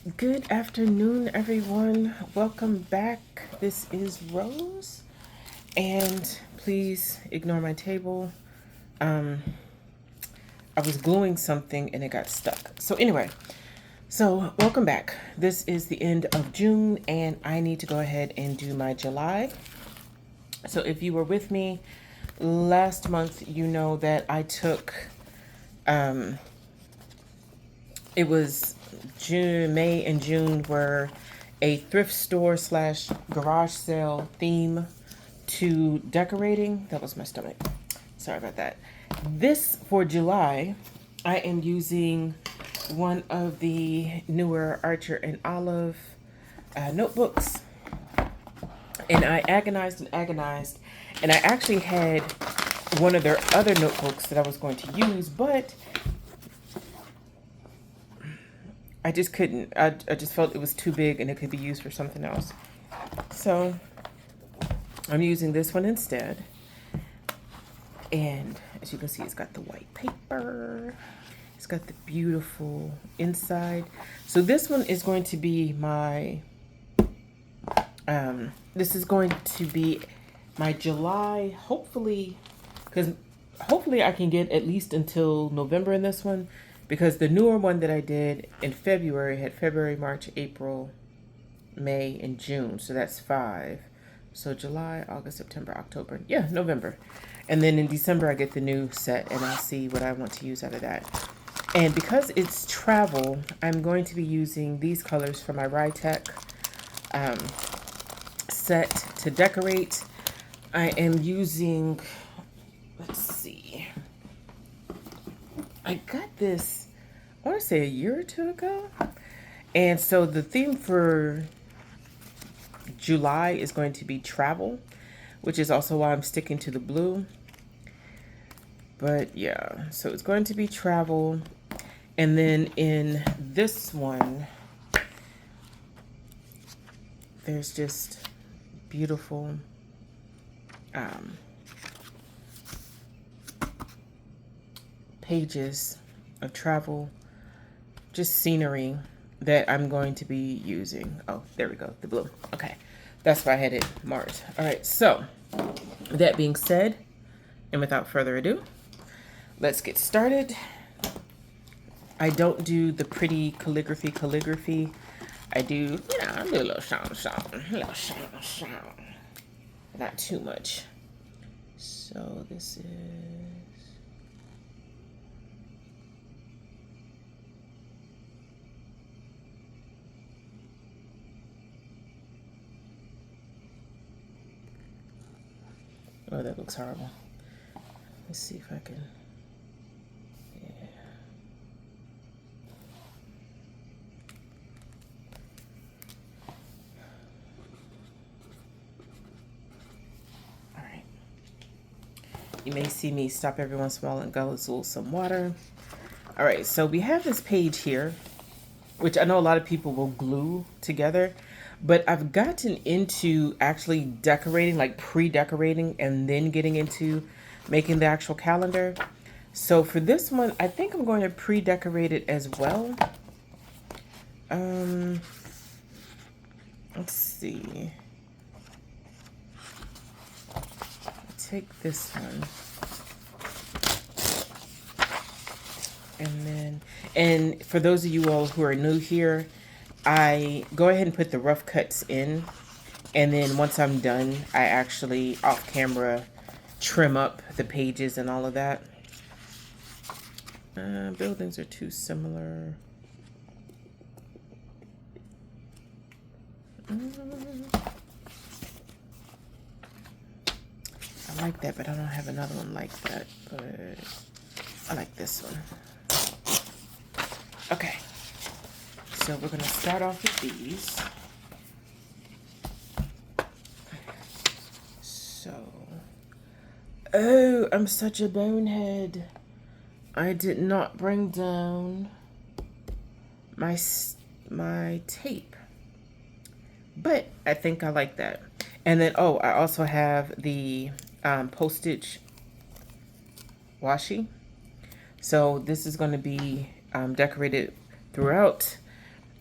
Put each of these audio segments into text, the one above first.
Good afternoon, everyone. Welcome back. This is Rose, and please ignore my table. Um, I was gluing something and it got stuck. So anyway, welcome back. This is the end of June, and I need to go ahead and do my July. So if you were with me last month, you know that I took um, it was June, May, and June were a thrift store slash garage sale theme to decorating. That was my stomach. Sorry about that. This for July, I am using one of the newer Archer and Olive notebooks. And I agonized, and I actually had one of their other notebooks that I was going to use, but I just couldn't. I just felt it was too big and it could be used for something else. So I'm using this one instead. And as you can see, it's got the white paper. It's got the beautiful inside. So this one is going to be my, this is going to be my July, hopefully, because hopefully I can get at least until November in this one, because the newer one that I did in February had February, March, April, May, and June. So that's 5. So July, August, September, October. Yeah, November. And then in December, I get the new set, and I'll see what I want to use out of that. And because it's travel, I'm going to be using these colors for my Rytec set to decorate. I am using, let's see, I got this, I want to say a year or two ago. And so the theme for July is going to be travel, which is also why I'm sticking to the blue. But yeah, so it's going to be travel. And then in this one, there's just beautiful pages of travel, just scenery that I'm going to be using. Oh, there we go, the blue. Okay, that's why I had it marked. All right, so that being said, and without further ado, let's get started. I don't do the pretty calligraphy. I do, I do a little shine. Not too much. So this is, oh, that looks horrible. Let's see if I can, yeah. All right. You may see me stop every once in a while and guzzle some water. All right, so we have this page here, which I know a lot of people will glue together, but I've gotten into actually decorating, like pre-decorating, and then getting into making the actual calendar. So for this one, I think I'm going to pre-decorate it as well. Let's see. Take this one. And for those of you all who are new here, I go ahead and put the rough cuts in. And then once I'm done, I actually off camera trim up the pages and all of that. Buildings are too similar. I like that, but I don't have another one like that. But I like this one. Okay. So we're going to start off with these. So, oh, I'm such a bonehead. I did not bring down my tape. But I think I like that. And then, oh, I also have the postage washi. So this is going to be decorated throughout.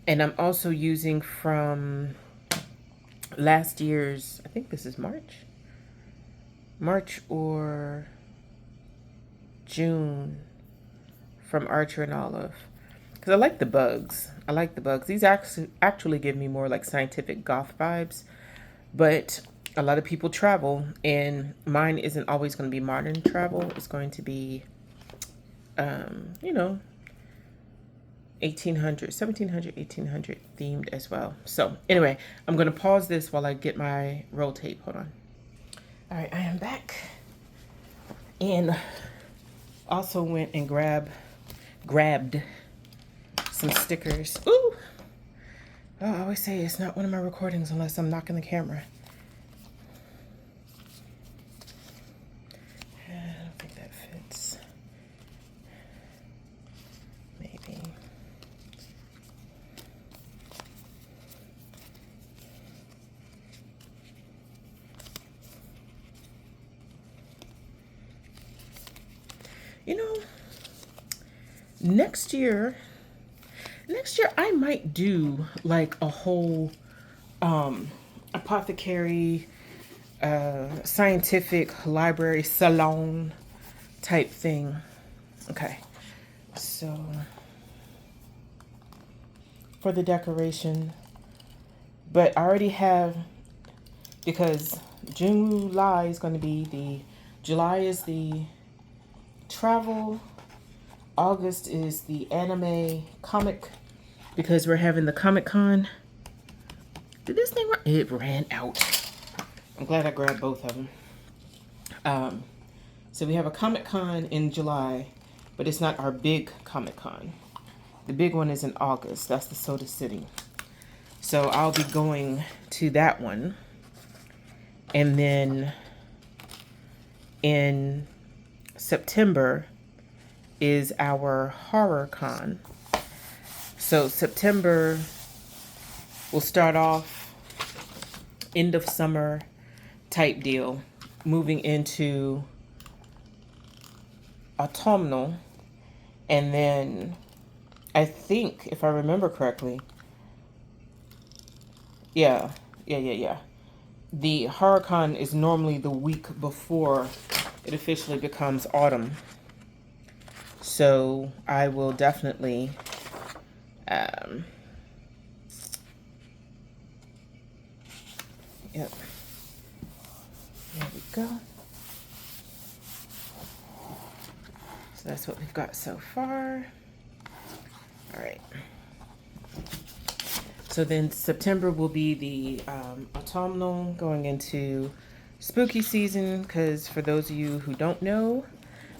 And I'm also using from last year's, I think this is March or June, from Archer and Olive. Because I like the bugs. I like the bugs. These actually give me more like scientific goth vibes. But a lot of people travel, and mine isn't always going to be modern travel. It's going to be, you know, 1800, 1700, 1800 themed as well. So anyway, I'm going to pause this while I get my roll tape. Hold on. All right, I am back. And also went and grabbed some stickers. Ooh! Oh, I always say it's not one of my recordings unless I'm knocking the camera. I don't think that fits. Maybe. You know, next year I might do like a whole apothecary scientific library salon type thing. Okay, so for the decoration, but I already have, because July is going to be July is the travel, August is the anime comic, because we're having the Comic-Con. Did this thing run? It ran out. I'm glad I grabbed both of them. So we have a Comic-Con in July, but it's not our big Comic-Con. The big one is in August. That's the Soda City. So I'll be going to that one. And then in September is our Horror Con. So September will start off end of summer type deal, moving into autumnal, and then I think, if I remember correctly, yeah. The HorrorCon is normally the week before it officially becomes autumn. So I will definitely yep. There we go. So that's what we've got so far. All right. So then September will be the autumnal, going into spooky season, because for those of you who don't know,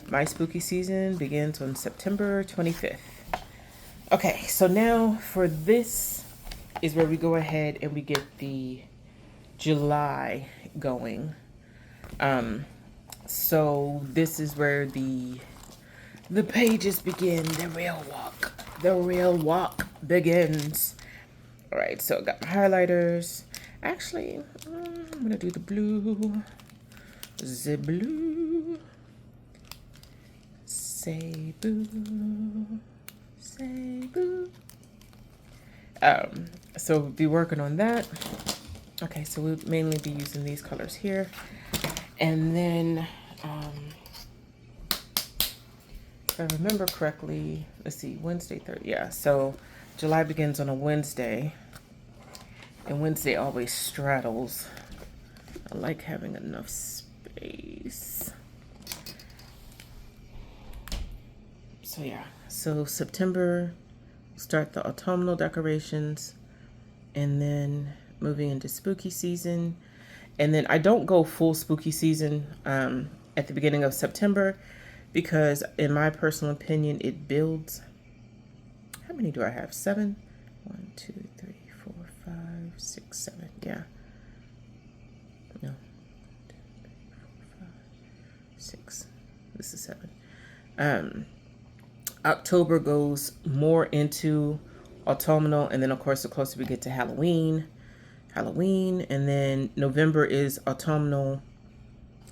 my spooky season begins on September 25th. Okay, so now for this is where we go ahead and we get the July going. So this is where the pages begin, the real walk begins. All right, so I got my highlighters. Actually, I'm gonna do the blue. The blue. Say boo. Say boo. So we'll be working on that. Okay, so we'll mainly be using these colors here. And then, if I remember correctly, let's see, Wednesday, Thursday. Yeah, so July begins on a Wednesday, and Wednesday always straddles. I like having enough space. So yeah, so September, start the autumnal decorations, and then moving into spooky season. And then I don't go full spooky season at the beginning of September, because in my personal opinion, it builds. How many do I have? 7? 1, 2, 3, 4, 5, 6, 7. Yeah. No. 1, 2, 3, 4, 5, 6. This is 7. October goes more into autumnal, and then of course the closer we get to Halloween, and then November is autumnal,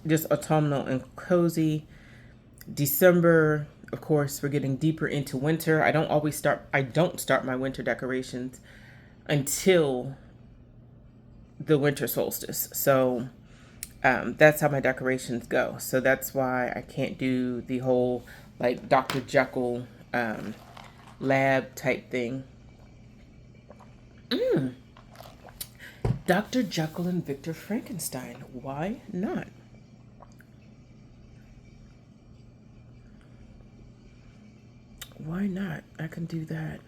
just autumnal and cozy. December of course, we're getting deeper into winter. I don't start my winter decorations until the winter solstice. So that's how my decorations go. So that's why I can't do the whole like Dr. Jekyll lab type thing. Dr. Jekyll and Victor Frankenstein. Why not? Why not? I can do that.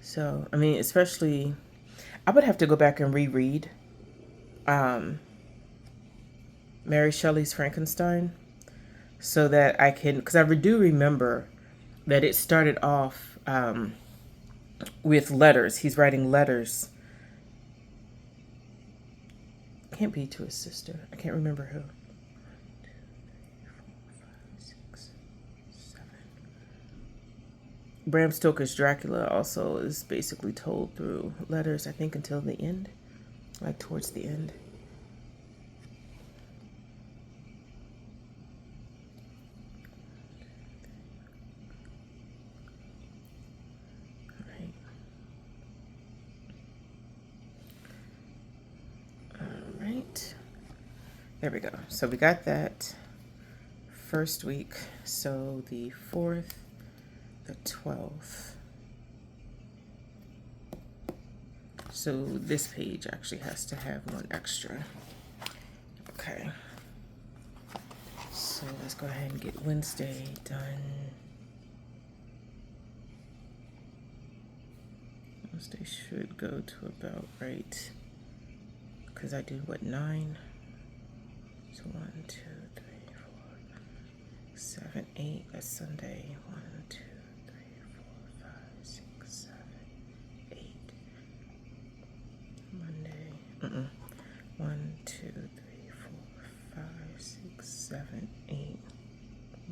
So, I mean, especially, I would have to go back and reread Mary Shelley's Frankenstein so that I can, because I do remember that it started off with letters. He's writing letters. Can't be to his sister. I can't remember who. 1, 2, 3, 4, 5, 6, 7. Bram Stoker's Dracula also is basically told through letters, I think, until the end, like towards the end. There we go. So we got that first week. So the 4th, the 12th. So this page actually has to have one extra. Okay. So let's go ahead and get Wednesday done. Wednesday should go to about right. Because I did what, 9? So 1, 2, 3, 4, 7, 8. That's Sunday. 1, 2, 3, 4, 5, 6, 7, 8. Monday. 1, 2, 3, 4, 5, 6, 7, 8.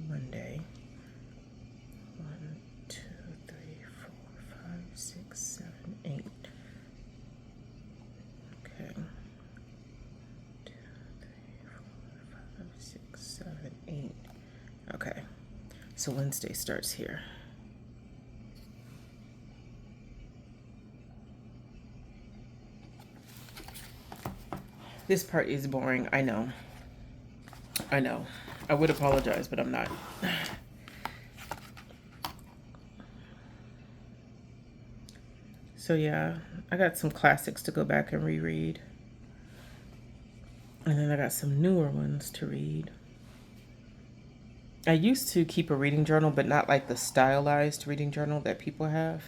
Monday. 1, 2, 3, 4, 5, 6, 7, 8. Okay. 6, 7, 8. Okay, so Wednesday starts here. This part is boring. I know. I would apologize, but I'm not. So yeah, I got some classics to go back and reread. And then I got some newer ones to read. I used to keep a reading journal, but not like the stylized reading journal that people have.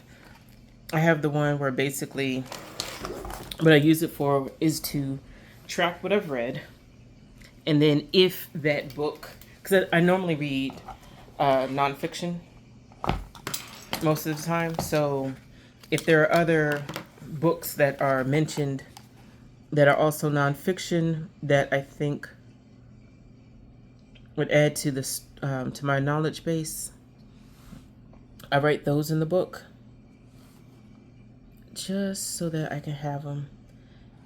I have the one where basically what I use it for is to track what I've read. And then if that book, because I normally read nonfiction most of the time. So if there are other books that are mentioned that are also nonfiction that I think would add to this to my knowledge base, I write those in the book just so that I can have them.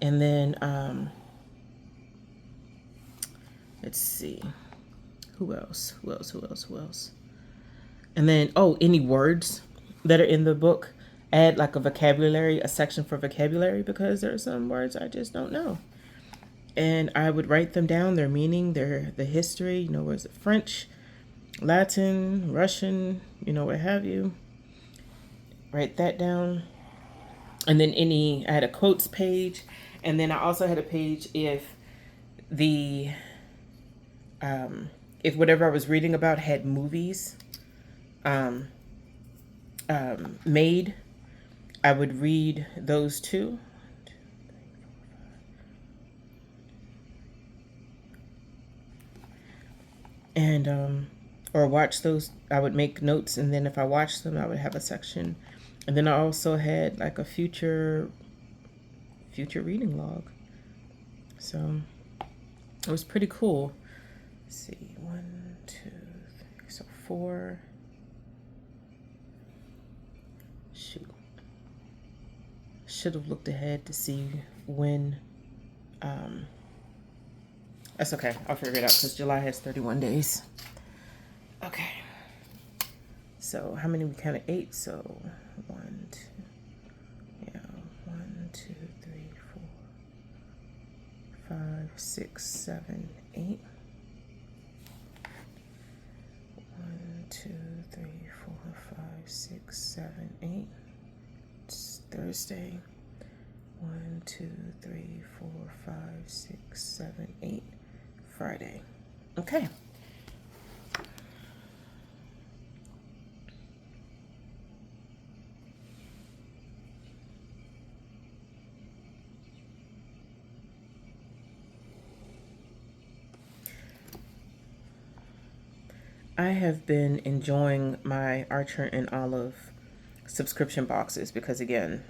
And then let's see, who else? And then any words that are in the book, add like a section for vocabulary, because there are some words I just don't know. And I would write them down, their meaning, the history, was it French, Latin, Russian, what have you. Write that down. And then I had a quotes page. And then I also had a page if whatever I was reading about had movies made, I would read those too. And or watch those. I would make notes, and then if I watched them, I would have a section. And then I also had like a future reading log. So it was pretty cool. Let's see, 1, 2, 3, so 4. Shoot. Should have looked ahead to see when. That's okay. I'll figure it out because July has 31 days. Okay. So how many we counted? 8. So 1, 2, yeah, 1, 2, 3, 4, 5, 6, 7, 8. 1, 2, 3, 4, 5, 6, 7, 8. It's Thursday. 1, 2, 3, 4, 5, 6, 7, 8. Friday. Okay. I have been enjoying my Archer and Olive subscription boxes because, again,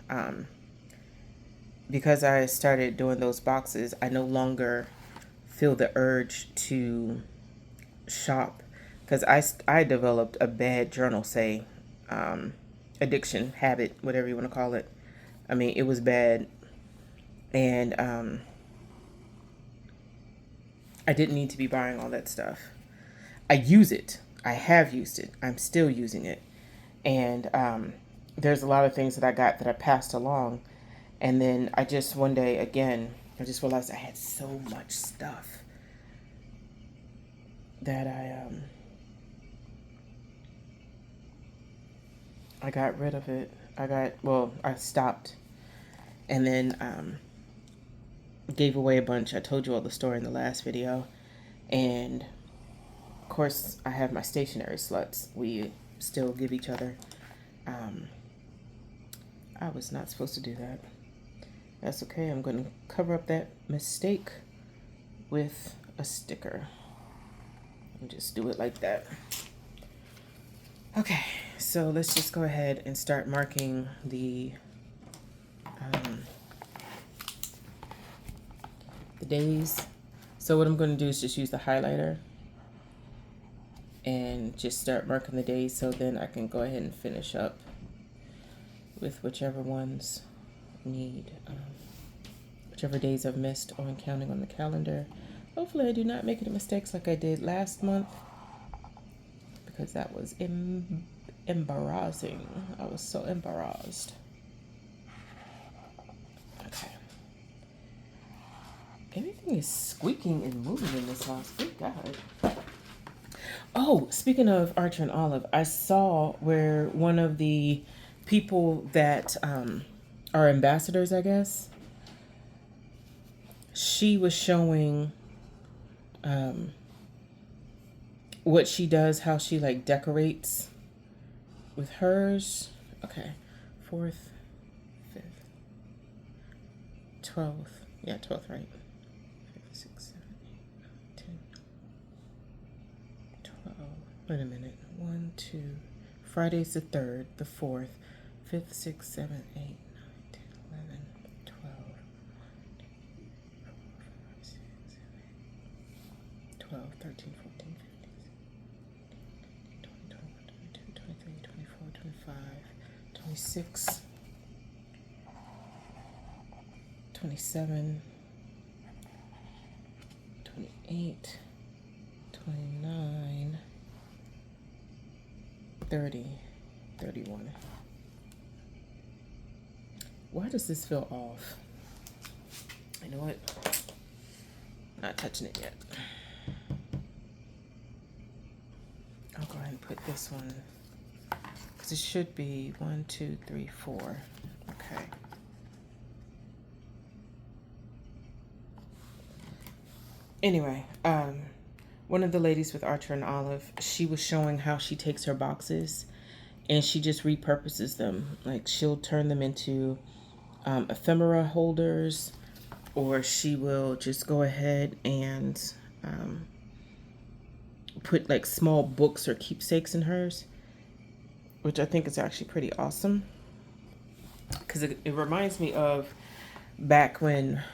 because I started doing those boxes, I no longer feel the urge to shop because I developed a bad journal, say, addiction, habit, whatever you want to call it. I mean, it was bad, and I didn't need to be buying all that stuff. I use it. I have used it. I'm still using it. And there's a lot of things that I got that I passed along. And then I just one day, again, I just realized I had so much stuff that I got rid of it. I stopped. And then gave away a bunch. I told you all the story in the last video. And of course, I have my stationery sluts. We still give each other. I was not supposed to do that. That's okay. I'm going to cover up that mistake with a sticker. And just do it like that. Okay, so let's just go ahead and start marking the days. So what I'm going to do is just use the highlighter and just start marking the days, so then I can go ahead and finish up with whichever ones need, whichever days I've missed on counting on the calendar. Hopefully I do not make any mistakes like I did last month, because that was embarrassing. I was so embarrassed. Okay. Everything is squeaking and moving in this house. Good God. Oh, speaking of Archer and Olive, I saw where one of the people that are ambassadors, I guess, she was showing what she does, how she like decorates with hers. Okay, 4th, 5th, 12th. Yeah, 12th, right? 5th, 6th, 7th, 8th, 10th, 12th. Wait a minute. 1, 2. Friday's the 3rd, the 4th, 5th, 6th, 7th, 8th, 9, 10, 11, 12, 12, 13, 14, 15, 20, 21, 22, 23, 24, 25, 26, 27, 28, 29, 30, 31. Why does this feel off? You know what? Not touching it yet. I'll go ahead and put this one, because it should be 1, 2, 3, 4. Okay. Anyway, one of the ladies with Archer and Olive, she was showing how she takes her boxes and she just repurposes them. Like, she'll turn them into ephemera holders, or she will just go ahead and put like small books or keepsakes in hers, which I think is actually pretty awesome, because it reminds me of back when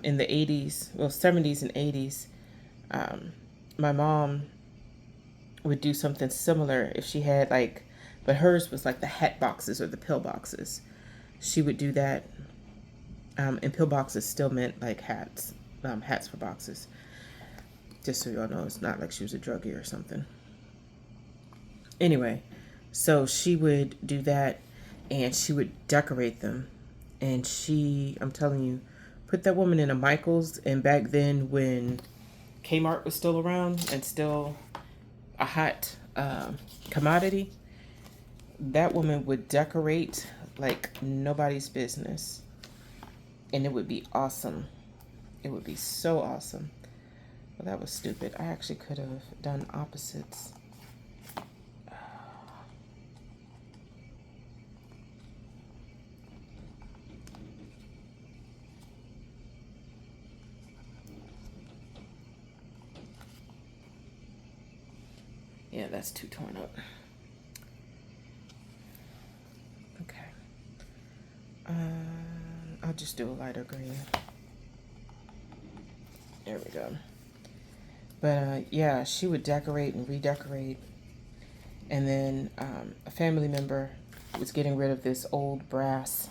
in the 80s, well, 70s and 80s, my mom would do something similar if she had like, but hers was like the hat boxes or the pill boxes. She would do that, and pill boxes still meant like hats, hats for boxes. Just so y'all know, it's not like she was a druggie or something. Anyway, So she would do that, and she would decorate them. And I'm telling you, put that woman in a Michaels. And back then, when Kmart was still around and still a hot commodity, that woman would decorate like nobody's business. And it would be awesome. It would be so awesome. Well, that was stupid. I actually could have done opposites. Yeah, that's too torn up. Okay. I'll just do a lighter green. There we go. But yeah, she would decorate and redecorate. And then a family member was getting rid of this old brass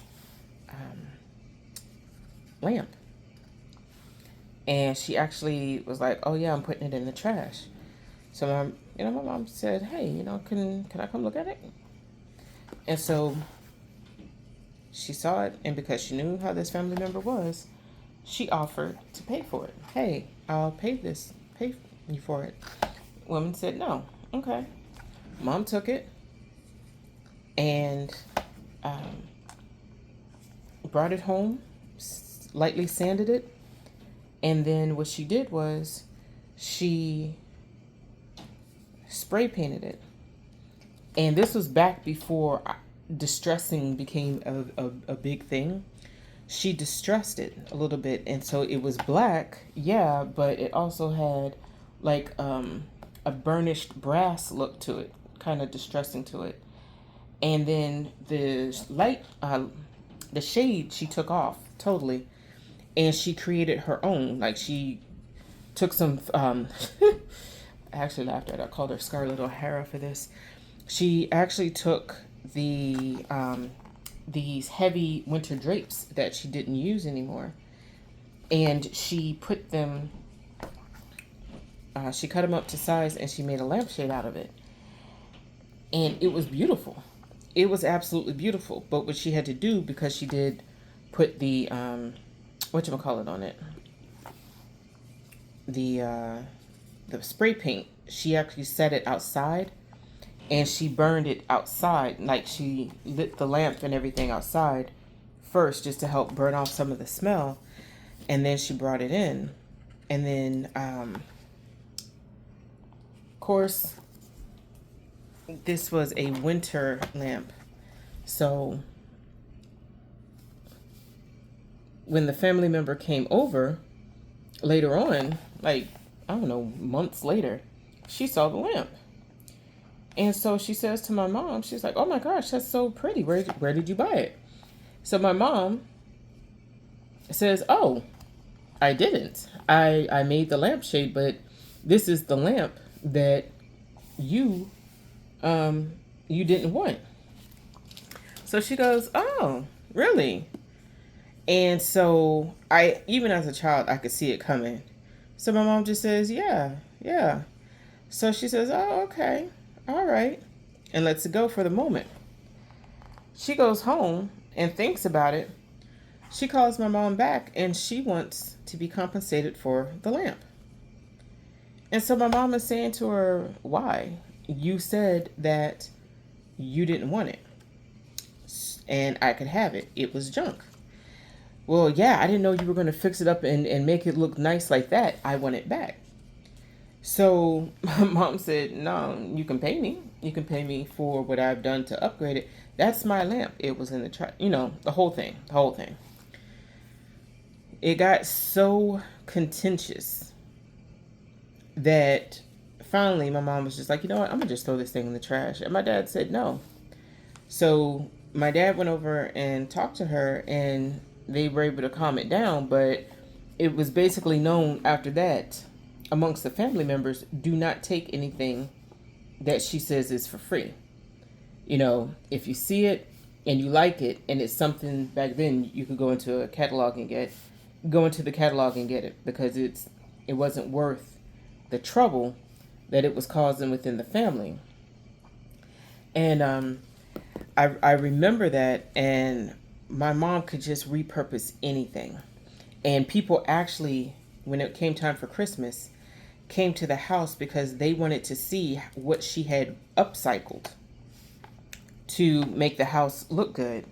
lamp. And she actually was like, "Oh yeah, I'm putting it in the trash." So my mom said, "Hey, can I come look at it?" And so she saw it, and because she knew how this family member was, she offered to pay for it. "Hey, I'll pay you for it." Woman said no. Okay. Mom took it and brought it home, lightly sanded it, and then what she did was she spray painted it. And this was back before distressing became a big thing. She distressed it a little bit, and so it was black, yeah, but it also had like a burnished brass look to it, kind of distressing to it. And then the light, the shade she took off totally, and she created her own. Like she took some. I actually laughed at her. I called her Scarlett O'Hara for this. She actually took these heavy winter drapes that she didn't use anymore, and she put them. She cut them up to size, and she made a lampshade out of it, and it was beautiful. It was absolutely beautiful. But what she had to do, because she did put the whatchamacallit on it, the spray paint, she actually set it outside, and she burned it outside. Like she lit the lamp and everything outside first, just to help burn off some of the smell, and then she brought it in. And then of course, this was a winter lamp, so when the family member came over later on, like, I don't know, months later, she saw the lamp. And so she says to my mom, she's like, "Oh my gosh, that's so pretty. Where did you buy it?" So my mom says, "Oh, I didn't. I made the lampshade, but this is the lamp that you you didn't want." So she goes, "Oh, really?" And so even as a child, I could see it coming. So my mom just says, "Yeah, yeah." So she says, "Oh, okay, all right," and lets it go for the moment. She goes home and thinks about it. She calls my mom back, and she wants to be compensated for the lamp. And so my mom is saying to her, "Why? You said that you didn't want it, and I could have it. It was junk." "Well, yeah, I didn't know you were going to fix it up and make it look nice like that. I want it back." So my mom said, "No, you can pay me. You can pay me for what I've done to upgrade it. That's my lamp. It was in the trash." The whole thing. The whole thing. It got so contentious that finally my mom was just like, "You know what? I'm going to just throw this thing in the trash." And my dad said no. So my dad went over and talked to her, and they were able to calm it down. But it was basically known after that amongst the family members, do not take anything that she says is for free. If you see it and you like it, and it's something, back then you could go into the catalog and get it, because it wasn't worth the trouble that it was causing within the family. And I remember that, and my mom could just repurpose anything. And people actually, when it came time for Christmas, came to the house because they wanted to see what she had upcycled to make the house look good.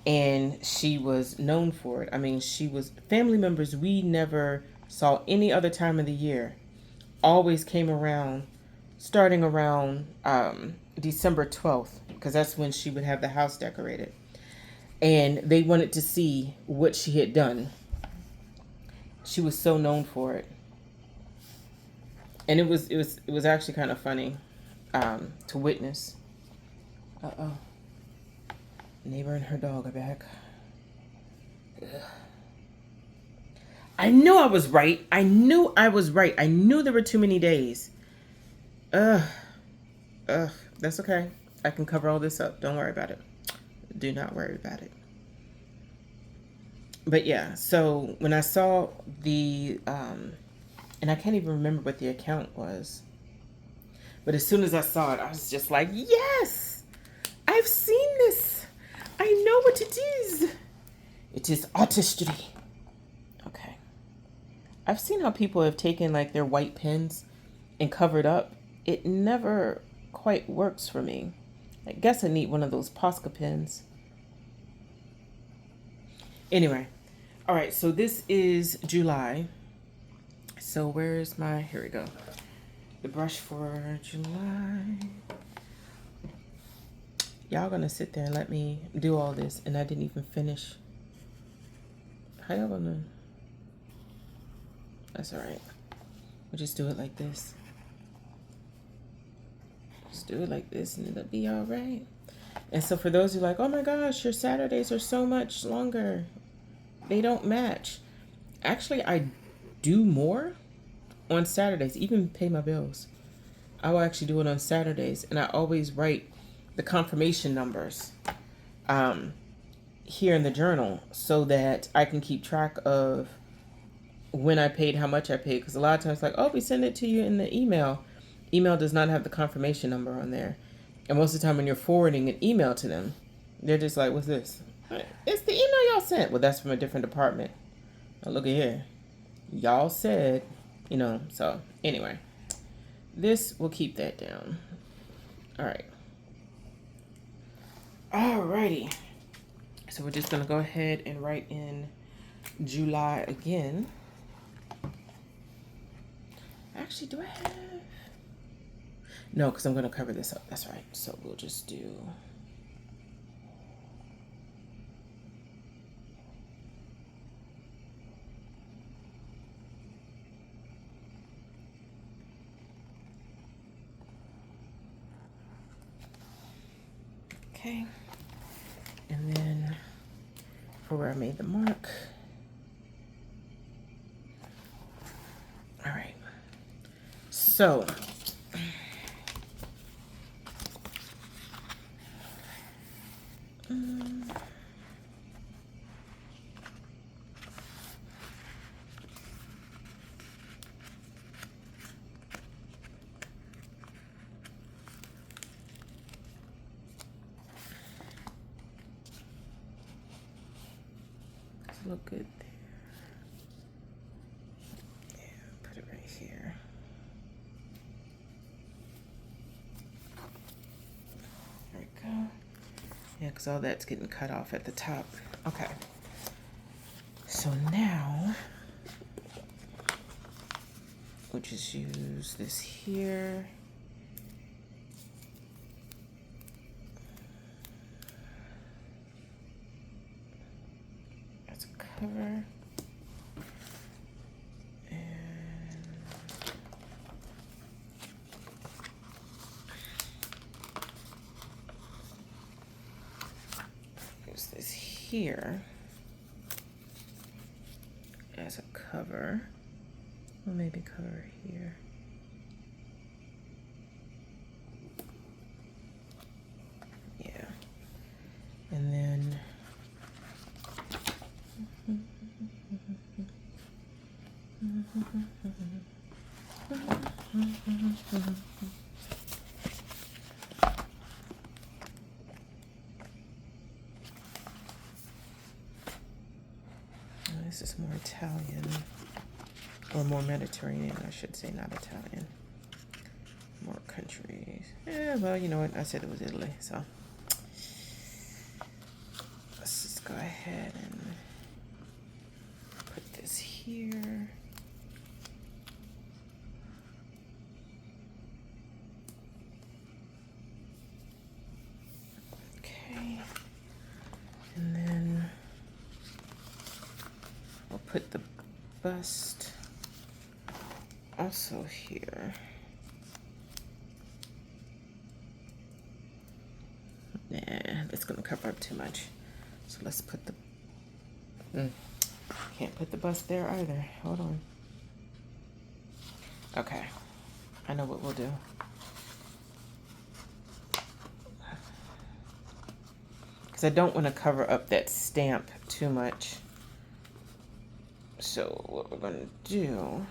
And she was known for it. I mean, she was family members we never saw any other time of the year. Always came around, starting around December 12th, because that's when she would have the house decorated. And they wanted to see what she had done. She was so known for it. And it was actually kind of funny to witness. Uh-oh. Neighbor and her dog are back. Ugh. I knew I was right. I knew I was right. I knew there were too many days. Ugh. Ugh. That's okay. I can cover all this up. Don't worry about it. Do not worry about it. But yeah, so when I saw the, and I can't even remember what the account was, but as soon as I saw it, I was just like, yes, I've seen this. I know what it is. It is artistry. Okay. I've seen how people have taken like their white pens and covered up. It never quite works for me. I guess I need one of those Posca pens. Anyway, all right, so this is July. So where's my, here we go. The brush for July. Y'all gonna sit there and let me do all this and I didn't even finish. How y'all gonna? That's all right. We'll just do it like this. Just do it like this and it'll be all right. And so for those who are like, oh my gosh, your Saturdays are so much longer. They don't match. Actually, I do more on Saturdays, even pay my bills. I will actually do it on Saturdays. And I always write the confirmation numbers here in the journal so that I can keep track of when I paid, how much I paid. Because a lot of times, like, oh, we send it to you in the email. Email does not have the confirmation number on there. And most of the time when you're forwarding an email to them, they're just like, what's this? It's the email y'all sent. Well, that's from a different department. Now, look at here. Y'all said, you know, so anyway. This will keep that down. All right. Alrighty. So we're just going to go ahead and write in July again. Actually, do I have... No, because I'm going to cover this up. That's right. So we'll just do... Okay. And then for where I made the mark. All right. So... look good there. Yeah, put it right here. There we go. Yeah, because all that's getting cut off at the top. Okay. So now, we'll just use this here. As a cover. This here as a cover, or maybe cover here. Yeah, and then This is more Italian, or more Mediterranean, I should say, not Italian. More countries. Yeah, well, you know what? I said it was Italy, so let's just go ahead and put this here. Okay, and then we'll put the bust also here. Nah, that's gonna cover up too much. So let's put the, can't put the bust there either. Hold on. Okay, I know what we'll do. Because I don't want to cover up that stamp too much. So what we're gonna do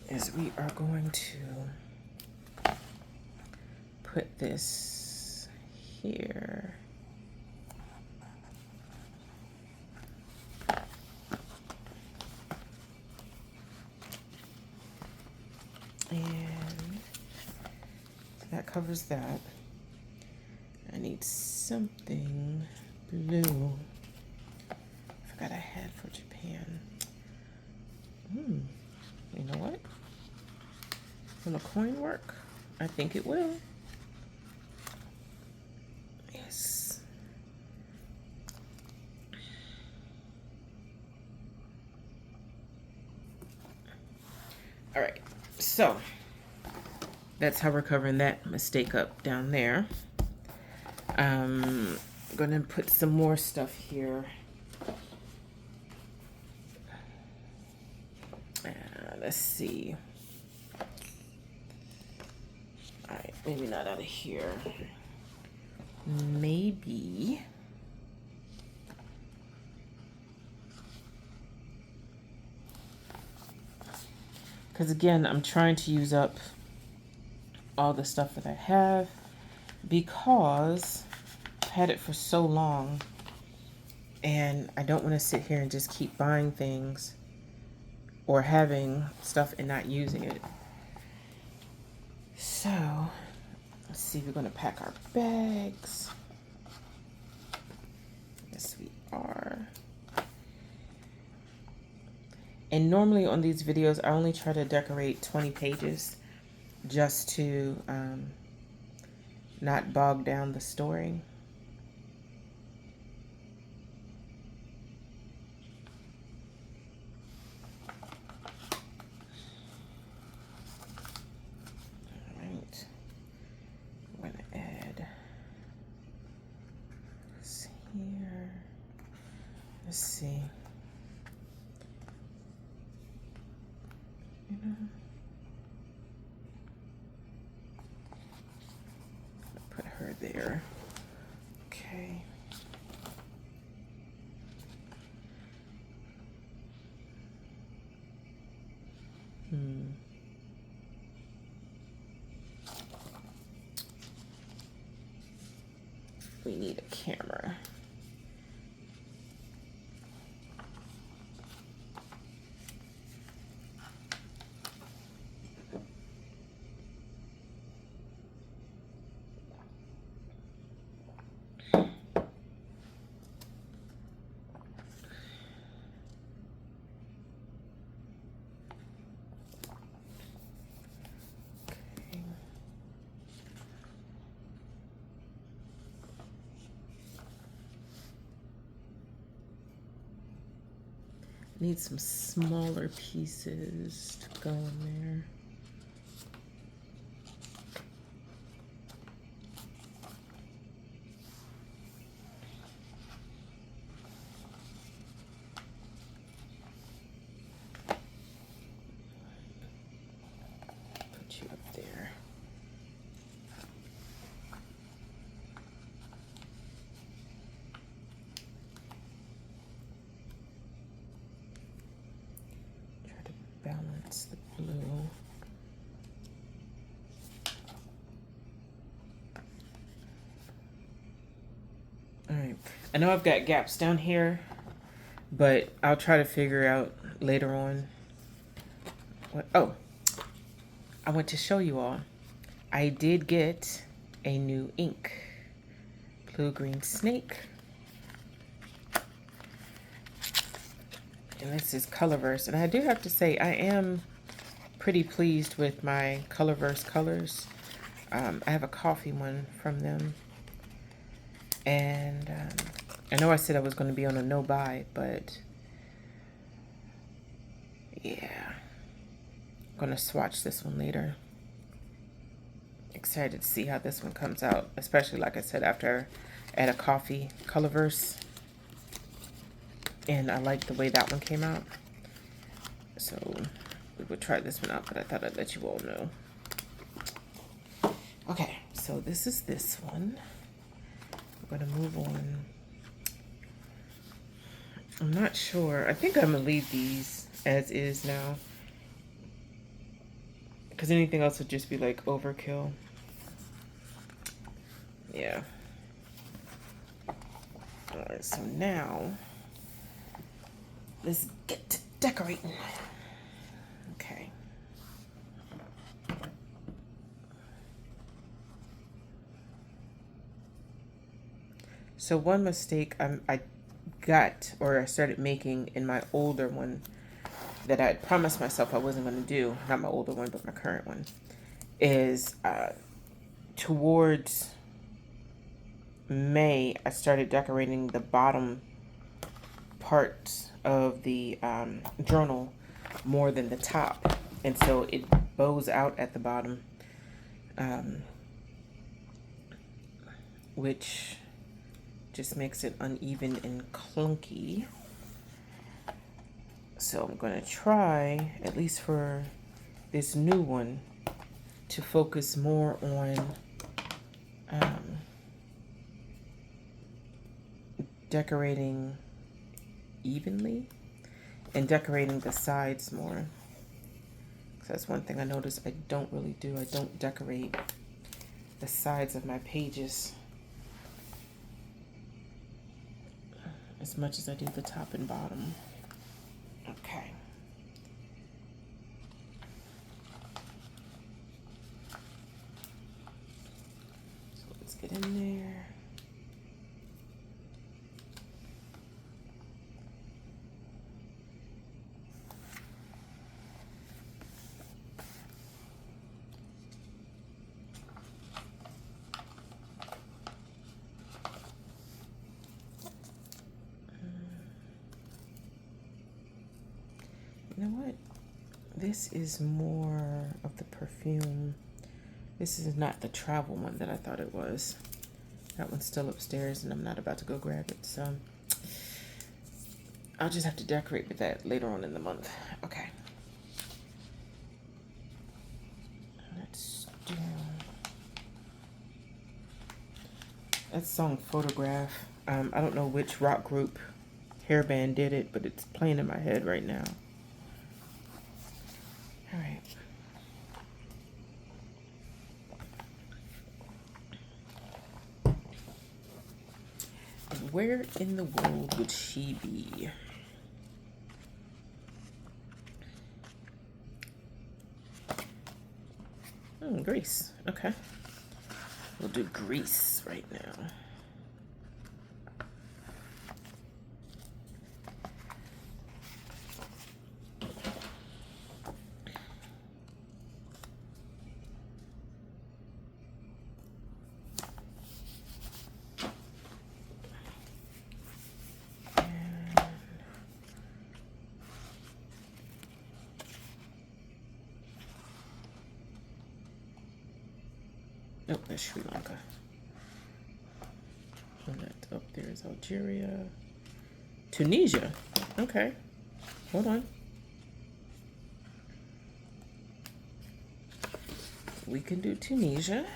is we are going to put this here. And that covers that. I need something blue. I forgot I had for Japan. You know what? Will a coin work? I think it will. Yes. All right, so that's how we're covering that mistake up down there. I'm gonna put some more stuff here. Let's see. All right, maybe not out of here. Maybe. Because again, I'm trying to use up all the stuff that I have because I've had it for so long and I don't want to sit here and just keep buying things or having stuff and not using it. So let's see, we're going to pack our bags. Yes, we are. And normally on these videos, I only try to decorate 20 pages just to not bog down the story. All right, I'm gonna add this here. Let's see. Put her there. Okay. We need a camera. Need some smaller pieces to go in there. Put you up there. Balance the blue. All right. right. I know I've got gaps down here, but I'll try to figure out later on. What? Oh, I want to show you all. I did get a new ink. Blue Green Snake. And this is Colorverse. And I do have to say, I am pretty pleased with my Colorverse colors. I have a coffee one from them. And I know I said I was going to be on a no buy, but yeah. I'm going to swatch this one later. Excited to see how this one comes out, especially like I said, after I had a coffee Colorverse. And I like the way that one came out. So we would try this one out, but I thought I'd let you all know. Okay, so this is this one. We're gonna move on. I'm not sure. I think I'm gonna leave these as is now, because anything else would just be like overkill. Yeah. All right, so now let's get to decorating. Okay. So one mistake I got, or I started making in my older one, that I had promised myself I wasn't going to do, not my older one, but my current one, is towards May, I started decorating the bottom part of the journal more than the top. And so it bows out at the bottom, which just makes it uneven and clunky. So I'm going to try, at least for this new one, to focus more on decorating evenly and decorating the sides more. So that's one thing I noticed I don't really do. I don't decorate the sides of my pages as much as I do the top and bottom. Okay. So let's get in there. You know what? This is more of the perfume. This is not the travel one that I thought it was. That one's still upstairs and I'm not about to go grab it. So I'll just have to decorate with that later on in the month. Okay. Let's do that song Photograph. I don't know which rock group hairband did it, but it's playing in my head right now. All right. Where in the world would she be? Greece. Okay. We'll do Greece right now. Oh, that's Sri Lanka. And that up there is Algeria. Tunisia. Okay. Hold on. We can do Tunisia.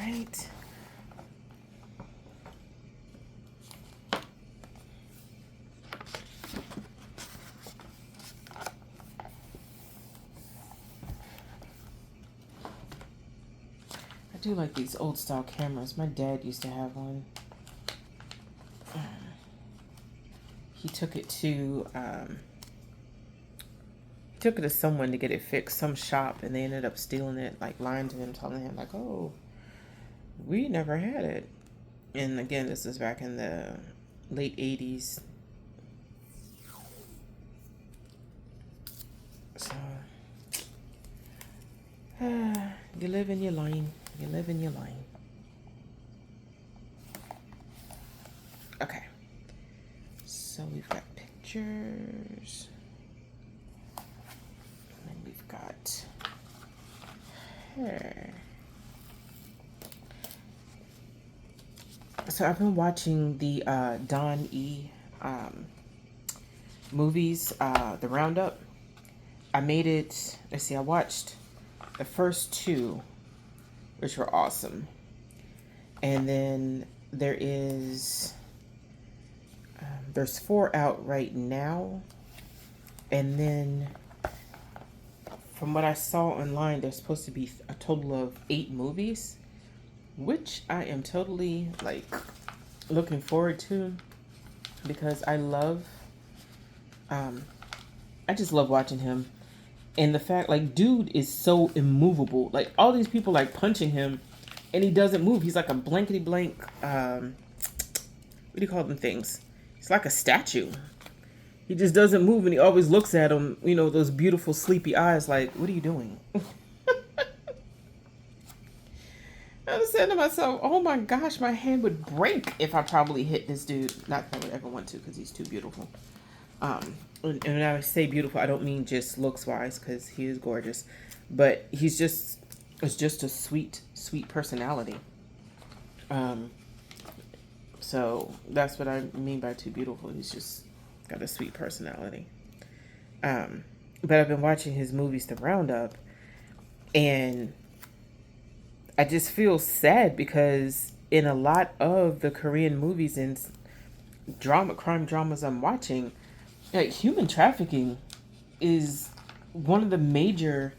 right. I do like these old style cameras. My dad used to have one. He took it to someone to get it fixed, some shop, and they ended up stealing it, like lying to him, telling him like, "Oh, we never had it." And again, this is back in the late 80s. So you live in your lane. You live in your lane. Okay. So we've got pictures. And then we've got hair. So I've been watching the Don E movies, the Roundup. I made it, let's see, I watched the first two, which were awesome. And then there's 4 out right now. And then from what I saw online, there's supposed to be a total of 8 movies, which I am totally like looking forward to, because I just love watching him. And the fact, like, dude is so immovable. Like, all these people like punching him and he doesn't move. He's like a blankety blank, what do you call them things? He's like a statue. He just doesn't move, and he always looks at him, you know, those beautiful sleepy eyes like, what are you doing? I was saying to myself, oh my gosh, my hand would break if I probably hit this dude. Not that I would ever want to, because he's too beautiful. And when I say beautiful, I don't mean just looks wise, because he is gorgeous, but it's just a sweet, sweet personality. So that's what I mean by too beautiful. He's just got a sweet personality. But I've been watching his movies, The Roundup, and I just feel sad because in a lot of the Korean movies and crime dramas I'm watching, like, human trafficking is one of the major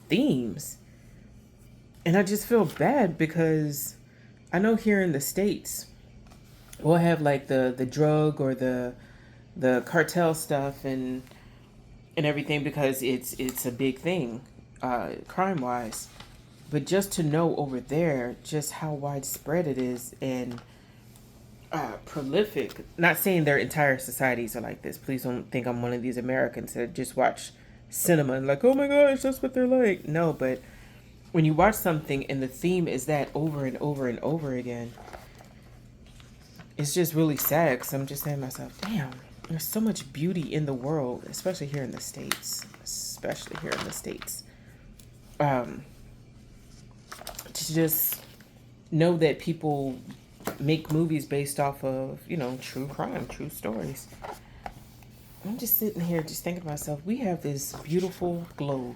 themes. And I just feel bad because I know here in the States, we'll have like the drug or the cartel stuff and everything, because it's a big thing, crime wise. But just to know over there just how widespread it is and prolific. Not saying their entire societies are like this. Please don't think I'm one of these Americans that just watch cinema and like, oh my gosh, that's what they're like. No, but when you watch something and the theme is that over and over and over again, it's just really sad, because I'm just saying to myself, damn, there's so much beauty in the world, especially here in the States. To just know that people make movies based off of, you know, true crime, true stories. I'm just sitting here just thinking to myself, we have this beautiful globe,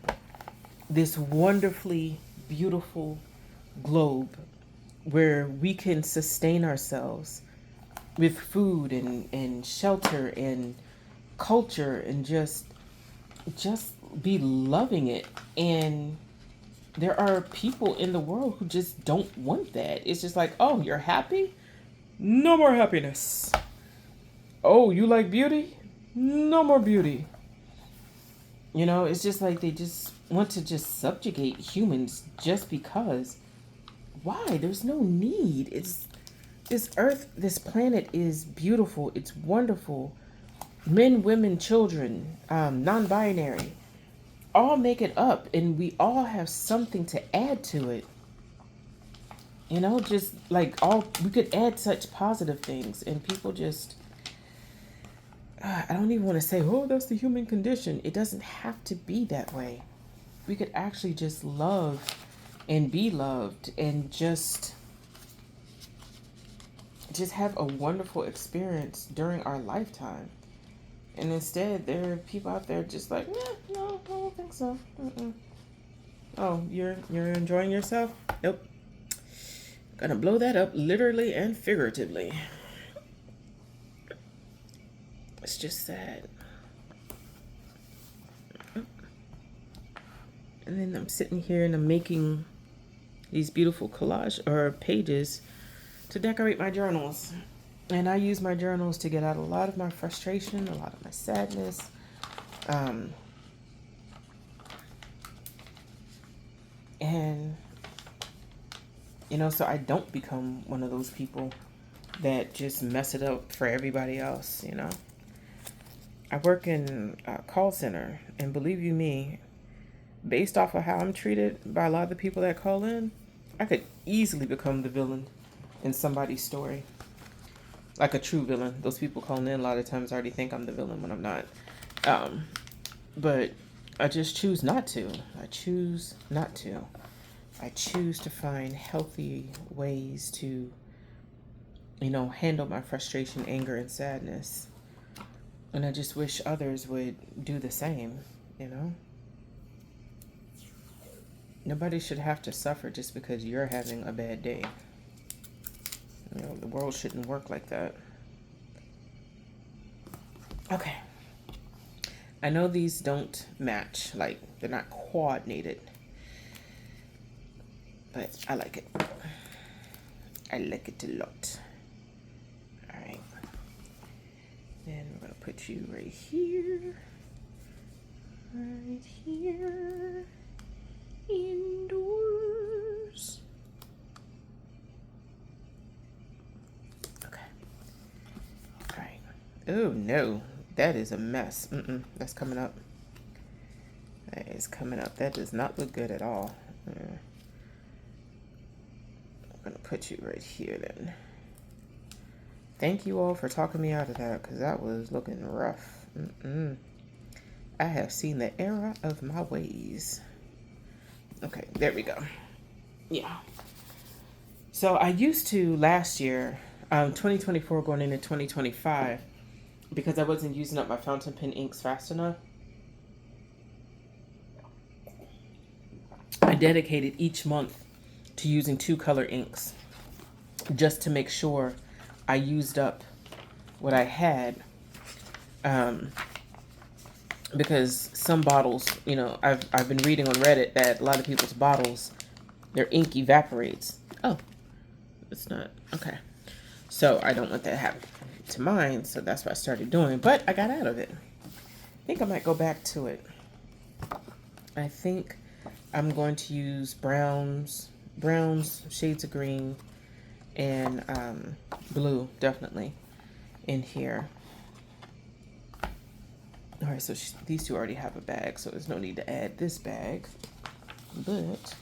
this wonderfully beautiful globe where we can sustain ourselves with food and shelter and culture and just be loving it. And there are people in the world who just don't want that. It's just like, oh, you're happy? No more happiness. Oh, you like beauty? No more beauty. You know, it's just like they just want to just subjugate humans just because. Why? There's no need. It's this earth, this planet is beautiful. It's wonderful. Men, women, children, non-binary, all make it up, and we all have something to add to it. You know, just like we could add such positive things, and people just, I don't even want to say, oh, that's the human condition. It doesn't have to be that way. We could actually just love and be loved and just have a wonderful experience during our lifetime. And instead, there are people out there just like, no, I don't think so. Mm-mm. Oh, you're enjoying yourself? Nope. Gonna blow that up literally and figuratively. It's just sad. And then I'm sitting here and I'm making these beautiful collage or pages to decorate my journals. And I use my journals to get out a lot of my frustration, a lot of my sadness. And, you know, so I don't become one of those people that just mess it up for everybody else, you know. I work in a call center, and believe you me, based off of how I'm treated by a lot of the people that call in, I could easily become the villain in somebody's story. Like a true villain. Those people calling in a lot of times already think I'm the villain when I'm not. But I just choose not to. I choose not to. I choose to find healthy ways to, you know, handle my frustration, anger, and sadness. And I just wish others would do the same, you know? Nobody should have to suffer just because you're having a bad day. You know, the world shouldn't work like that. Okay. I know these don't match, like they're not coordinated. But I like it. I like it a lot. Alright. Then we're gonna put you right here. Right here. Indoors. Okay. Alright. Oh no. That is a mess. That's coming up. That is coming up. That does not look good at all. I'm gonna put you right here then. Thank you all for talking me out of that, because that was looking rough. I have seen the error of my ways. Okay, there we go. Yeah. So I used to last year, 2024 going into 2025, because I wasn't using up my fountain pen inks fast enough, I dedicated each month to using 2 color inks just to make sure I used up what I had. Because some bottles, you know, I've been reading on Reddit that a lot of people's bottles, their ink evaporates. Oh, it's not. Okay. So I don't want that to happen to mine. So that's what I started doing. But I got out of it. I think I might go back to it. I think I'm going to use browns, shades of green, and blue, definitely, in here. All right, so these two already have a bag, so there's no need to add this bag. But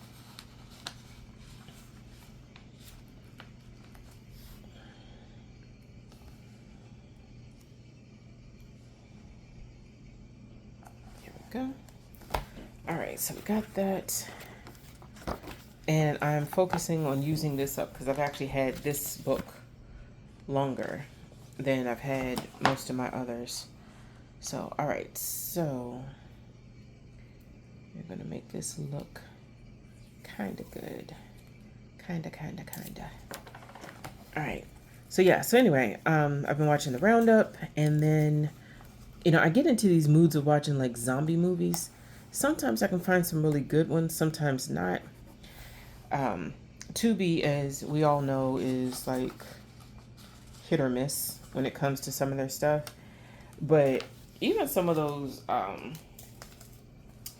here we go. All right, so we got that. And I'm focusing on using this up because I've actually had this book longer than I've had most of my others. So, all right, so we're gonna make this look kind of good. Kinda. All right, so yeah, so anyway, I've been watching the Roundup, and then, you know, I get into these moods of watching like zombie movies. Sometimes I can find some really good ones, sometimes not. Tubi, as we all know, is like hit or miss when it comes to some of their stuff. But even some of those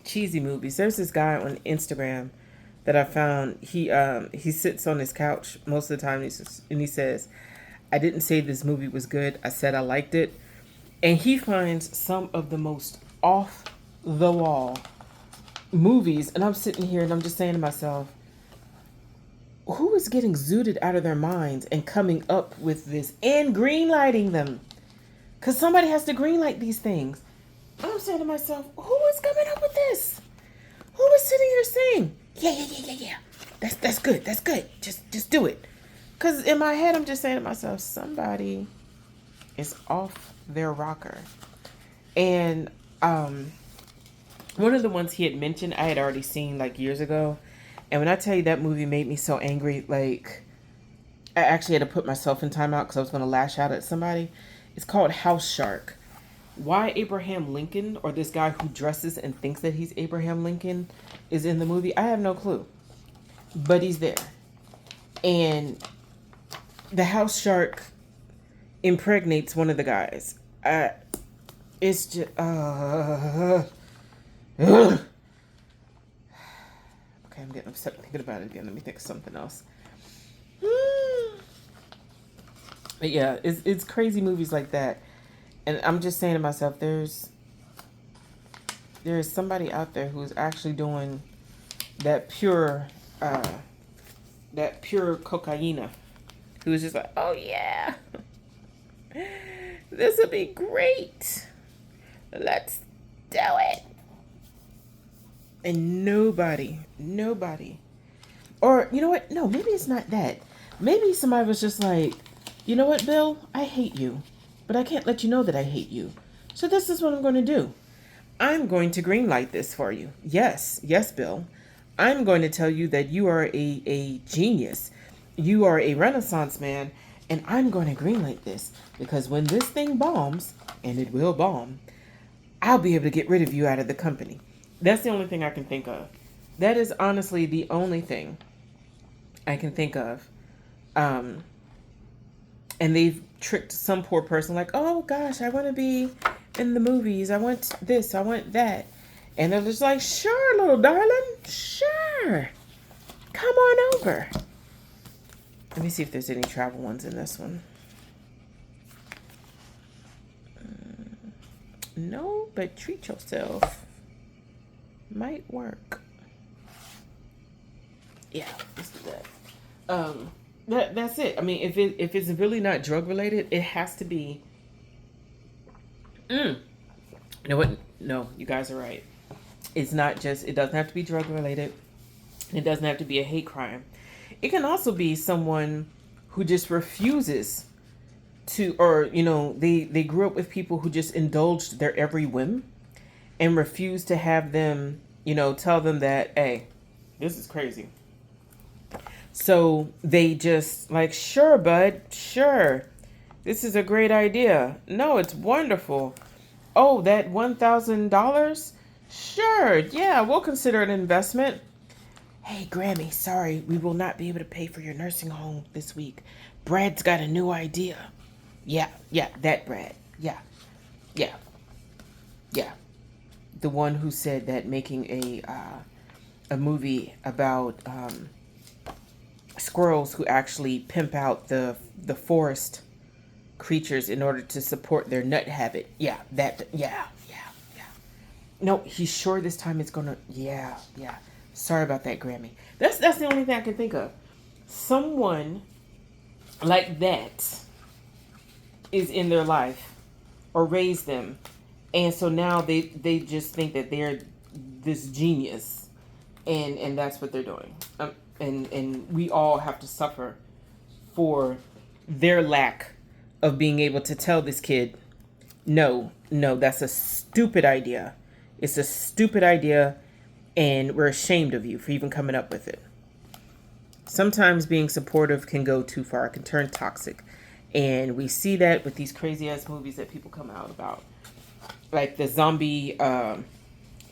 cheesy movies. There's this guy on Instagram that I found. He sits on his couch most of the time, and he says, "I didn't say this movie was good. I said I liked it." And he finds some of the most off the wall movies, and I'm sitting here and I'm just saying to myself, who is getting zooted out of their minds and coming up with this and greenlighting them? Because somebody has to greenlight these things. I'm saying to myself, who is coming up with this? Who is sitting here saying, yeah. That's good. Just do it. Because in my head, I'm just saying to myself, somebody is off their rocker. And one of the ones he had mentioned, I had already seen like years ago. And when I tell you that movie made me so angry, like I actually had to put myself in timeout because I was going to lash out at somebody. It's called House Shark. Why Abraham Lincoln, or this guy who dresses and thinks that he's Abraham Lincoln, is in the movie, I have no clue. But he's there. And the house shark impregnates one of the guys. It's just... okay, I'm getting upset thinking about it again. Let me think of something else. But yeah, it's crazy movies like that. And I'm just saying to myself, there is somebody out there who is actually doing that pure cocaine, who is just like, oh yeah, this will be great. Let's do it. And nobody, or you know what? No, maybe it's not that. Maybe somebody was just like, you know what, Bill? I hate you, but I can't let you know that I hate you. So this is what I'm going to do. I'm going to greenlight this for you. Yes, Bill. I'm going to tell you that you are a genius. You are a Renaissance man, and I'm going to greenlight this because when this thing bombs, and it will bomb, I'll be able to get rid of you out of the company. That's the only thing I can think of. That is honestly the only thing I can think of. And they've tricked some poor person like, oh gosh, I want to be in the movies. I want this, I want that. And they're just like, sure, little darling, sure. Come on over. Let me see if there's any travel ones in this one. No, but treat yourself. Might work. Yeah, let's do that. That's it. I mean, if it's really not drug related, it has to be. You know what? No, you guys are right. It's not just. It doesn't have to be drug related. It doesn't have to be a hate crime. It can also be someone who just refuses to, or they grew up with people who just indulged their every whim and refused to have them, tell them that, hey, this is crazy. So they just like, sure, bud, sure. This is a great idea. No, it's wonderful. Oh, that $1,000? Sure, yeah, we'll consider it an investment. Hey, Grammy, sorry, we will not be able to pay for your nursing home this week. Brad's got a new idea. Yeah, that Brad. Yeah. The one who said that making a movie about squirrels who actually pimp out the forest creatures in order to support their nut habit. Yeah. No, he's sure this time it's gonna. Yeah. Sorry about that, Grammy. That's the only thing I can think of. Someone like that is in their life or raised them, and so now they just think that they're this genius, and that's what they're doing. And we all have to suffer for their lack of being able to tell this kid, no, that's a stupid idea. It's a stupid idea, and we're ashamed of you for even coming up with it. Sometimes being supportive can go too far. It can turn toxic. And we see that with these crazy ass movies that people come out about. Like the zombie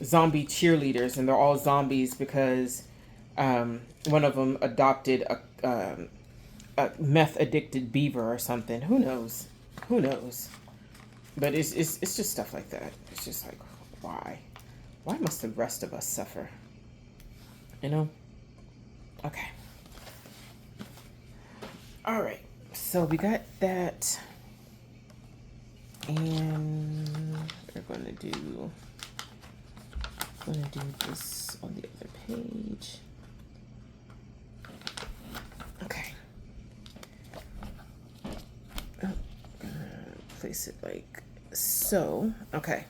cheerleaders, and they're all zombies because one of them adopted a meth addicted beaver or something. Who knows? But it's just stuff like that. It's just like, why? Why must the rest of us suffer? Okay. All right. So we got that. And we're going to do this on the other page. Okay. Place it like so. Okay.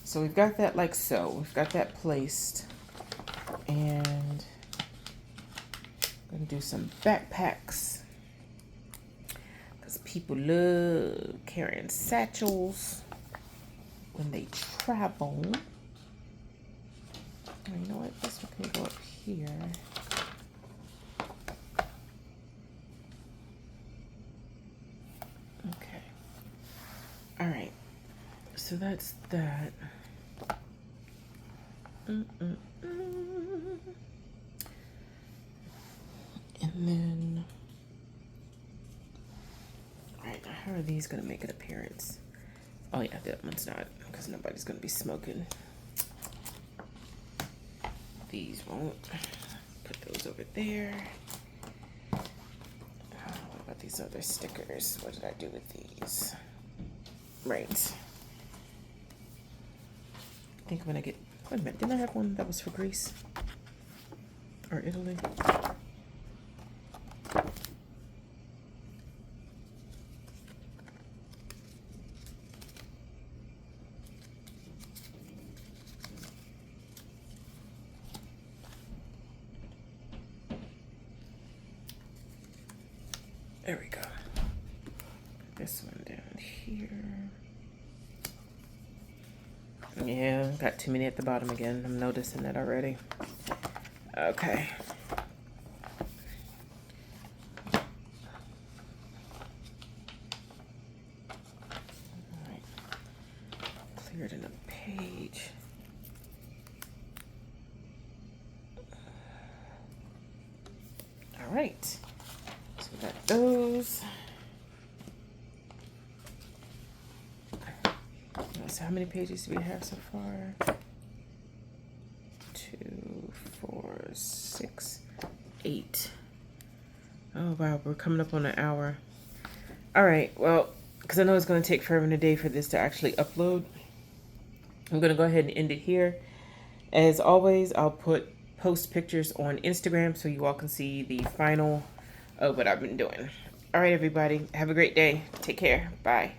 So we've got that like so. We've got that placed. And I'm going to do some backpacks. Because people love carrying satchels when they travel. Oh, you know what? This one can go up here. so that's that. And then, all right, how are these gonna make an appearance? Oh yeah, that one's not, because nobody's gonna be smoking. These won't. Put those over there. What about these other stickers? What did I do with these? Right. I think I'm gonna get, wait a minute, didn't I have one that was for Greece? Or Italy? There we go. This one down here. Yeah, got too many at the bottom again. I'm noticing that already. Okay. All right. Cleared another page. All right. So we got those. So how many pages do we have so far? 2, 4, 6, 8. Oh wow, we're coming up on an hour. All right, well, because I know it's going to take forever and a day for this to actually upload, I'm going to go ahead and end it here. As always, I'll post pictures on Instagram so you all can see the final of what I've been doing. All right, everybody, have a great day. Take care. Bye.